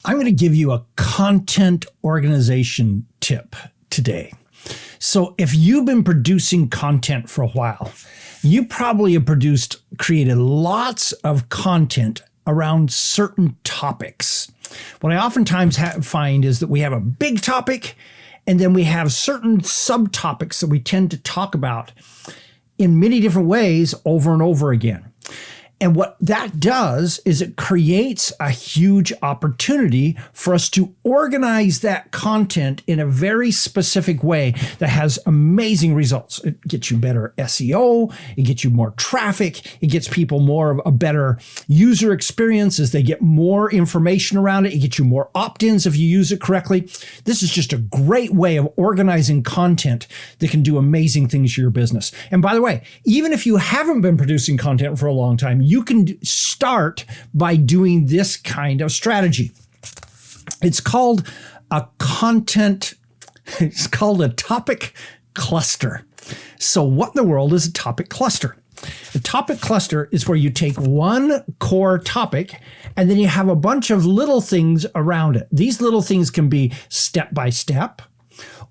I'm going to give you a content organization tip today. So if you've been producing content for a while, you probably have created lots of content around certain topics. What I oftentimes find is that we have a big topic, and then we have certain subtopics that we tend to talk about in many different ways over and over again. And what that does is it creates a huge opportunity for us to organize that content in a very specific way that has amazing results. It gets you better SEO, it gets you more traffic, it gets people more of a better user experience as they get more information around it, it gets you more opt-ins if you use it correctly. This is just a great way of organizing content that can do amazing things to your business. And by the way, even if you haven't been producing content for a long time, you can start by doing this kind of strategy. It's called a topic cluster. So what in the world is a topic cluster? A topic cluster is where you take one core topic and then you have a bunch of little things around it. These little things can be step by step,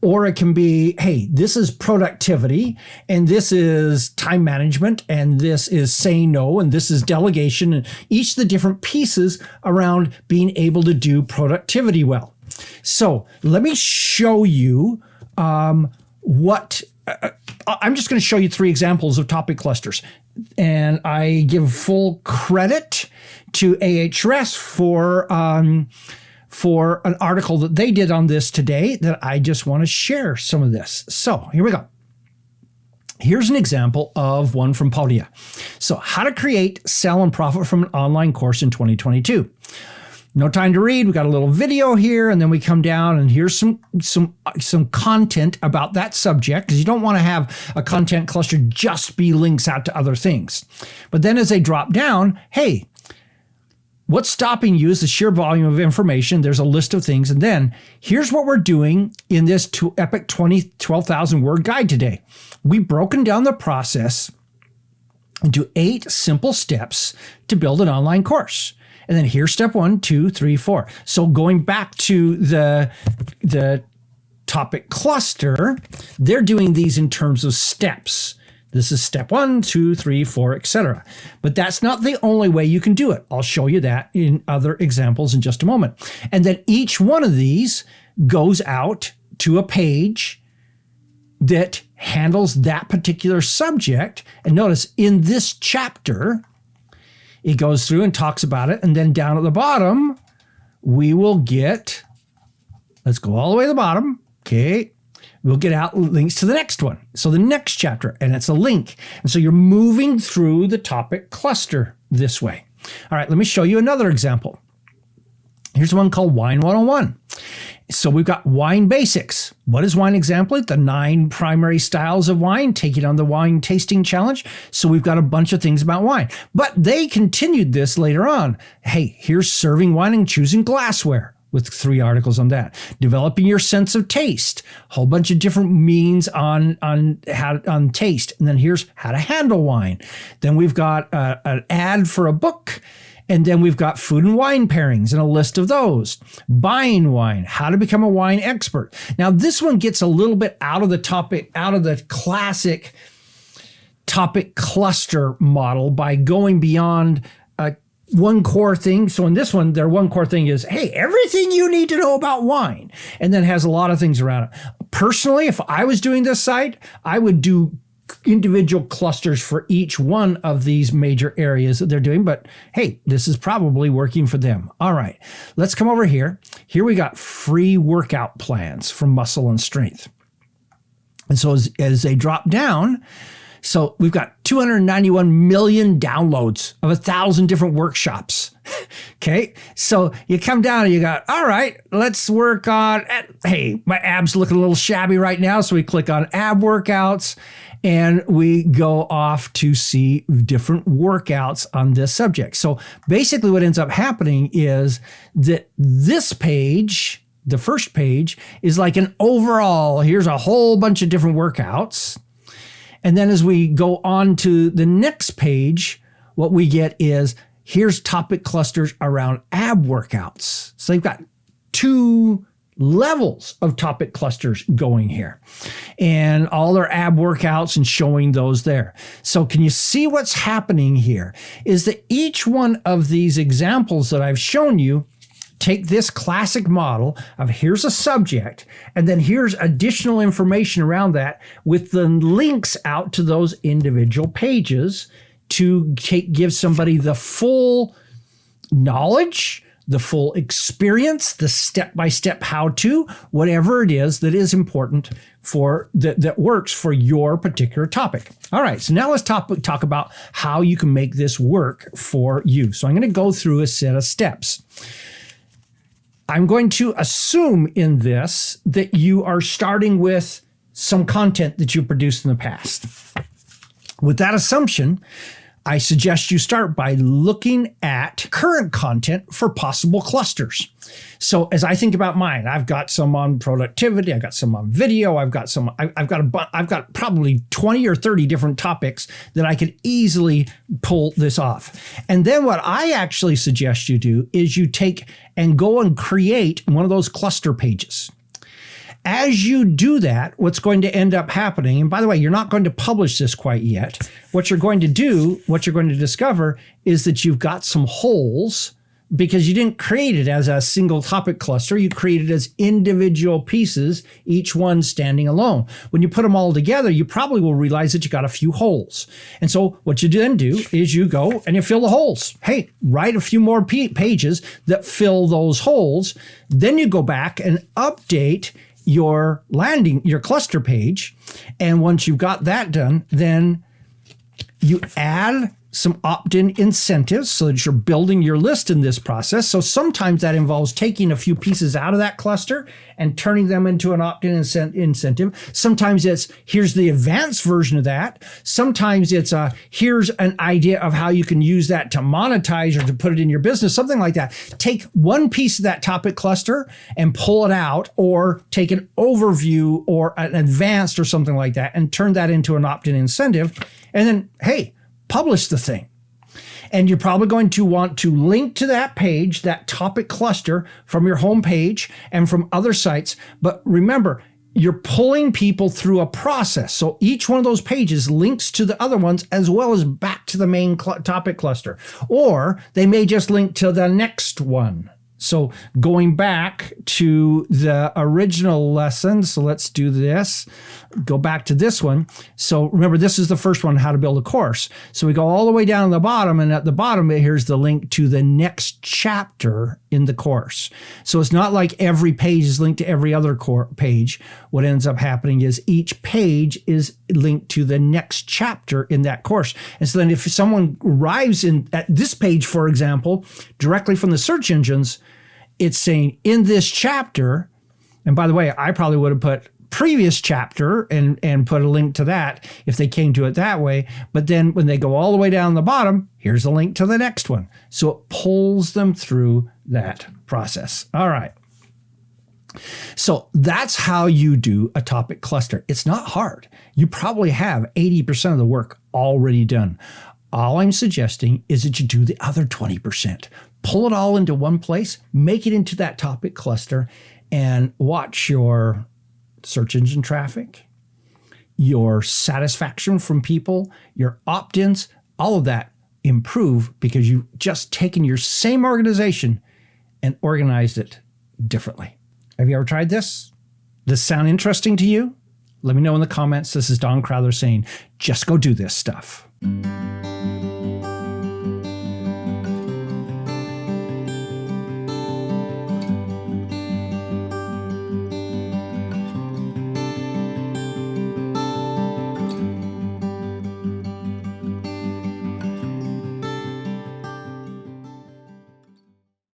or it can be, hey, this is productivity, and this is time management, and this is saying no, and this is delegation, and each of the different pieces around being able to do productivity well. So let me show you I'm just going to show you 3 examples of topic clusters. And I give full credit to Ahrefs for an article that they did on this today that I just want to share some of this. So here we go. Here's an example of one from Podia. So how to create, sell, and profit from an online course in 2022. No time to read. We got a little video here, and then we come down and here's some content about that subject, because you don't want to have a content cluster just be links out to other things. But then as they drop down, hey, what's stopping you is the sheer volume of information. There's a list of things. And then here's what we're doing in this epic 12,000 word guide today. We've broken down the process into 8 simple steps to build an online course. And then here's step 1, 2, 3, 4. So going back to the topic cluster, they're doing these in terms of steps. This is step 1, 2, 3, 4, etc. But that's not the only way you can do it. I'll show you that in other examples in just a moment. And then each one of these goes out to a page that handles that particular subject. And notice in this chapter, it goes through and talks about it. And then down at the bottom, we will get, let's go all the way to the bottom. Okay. We'll get out links to the next one. So the next chapter, and it's a link. And so you're moving through the topic cluster this way. All right, let me show you another example. Here's one called Wine 101. So we've got wine basics. What is wine example? The 9 primary styles of wine, taking on the wine tasting challenge. So we've got a bunch of things about wine. But they continued this later on. Hey, here's serving wine and choosing glassware, with 3 articles on that. Developing your sense of taste, a whole bunch of different means on taste. And then here's how to handle wine. Then we've got an ad for a book. And then we've got food and wine pairings and a list of those. Buying wine, how to become a wine expert. Now this one gets a little bit out of the topic, out of the classic topic cluster model by going beyond one core thing. So in this one, their one core thing is, hey, everything you need to know about wine, and then has a lot of things around it. Personally, if I was doing this site, I would do individual clusters for each one of these major areas that they're doing. But hey, this is probably working for them. All right, let's come over here. Here we got free workout plans for muscle and strength. And so as they drop down, so we've got 291 million downloads of 1,000 different workshops. Okay. So you come down and you got, all right, let's work on, hey, my abs looking a little shabby right now. So we click on ab workouts and we go off to see different workouts on this subject. So basically what ends up happening is that this page, the first page, is like an overall, here's a whole bunch of different workouts. And then as we go on to the next page, what we get is, here's topic clusters around ab workouts. So they've got 2 levels of topic clusters going here, and all their ab workouts and showing those there. So can you see what's happening here is that each one of these examples that I've shown you take this classic model of here's a subject, and then here's additional information around that with the links out to those individual pages to give somebody the full knowledge, the full experience, the step-by-step how-to, whatever it is that is important for that works for your particular topic. All right, so now let's talk about how you can make this work for you. So I'm going to go through a set of steps. I'm going to assume in this that you are starting with some content that you produced in the past. With that assumption, I suggest you start by looking at current content for possible clusters. So as I think about mine, I've got some on productivity, I've got some on video, I've got probably 20 or 30 different topics that I could easily pull this off. And then what I actually suggest you do is you take and go and create one of those cluster pages. As you do that, what's going to end up happening, and by the way, you're not going to publish this quite yet. What you're going to do, what you're going to discover is that you've got some holes because you didn't create it as a single topic cluster. You created it as individual pieces, each one standing alone. When you put them all together, you probably will realize that you got a few holes. And so what you then do is you go and you fill the holes. Hey, write a few more pages that fill those holes. Then you go back and update your cluster page. And once you've got that done, then you add some opt-in incentives so that you're building your list in this process. So sometimes that involves taking a few pieces out of that cluster and turning them into an opt-in incentive. Sometimes it's here's the advanced version of that. Sometimes it's here's an idea of how you can use that to monetize or to put it in your business, something like that. Take one piece of that topic cluster and pull it out, or take an overview or an advanced or something like that and turn that into an opt-in incentive. And then, hey, publish the thing. And you're probably going to want to link to that page, that topic cluster, from your home page and from other sites. But remember, you're pulling people through a process. So each one of those pages links to the other ones as well as back to the main topic cluster. Or they may just link to the next one. So going back to the original lesson, so let's do this. Go back to this one. So remember, this is the first one, how to build a course. So we go all the way down to the bottom, and at the bottom, here's the link to the next chapter in the course. So it's not like every page is linked to every other page. What ends up happening is each page is linked to the next chapter in that course. And so then if someone arrives at this page, for example, directly from the search engines, it's saying in this chapter, and by the way, I probably would have put previous chapter and put a link to that if they came to it that way. But then when they go all the way down the bottom, here's a link to the next one. So it pulls them through that process. All right. So that's how you do a topic cluster. It's not hard. You probably have 80% of the work already done. All I'm suggesting is that you do the other 20%. Pull it all into one place, make it into that topic cluster, and watch your search engine traffic, your satisfaction from people, your opt-ins, all of that improve because you've just taken your same organization and organized it differently. Have you ever tried this? Does this sound interesting to you? Let me know in the comments. This is Don Crowther saying, just go do this stuff.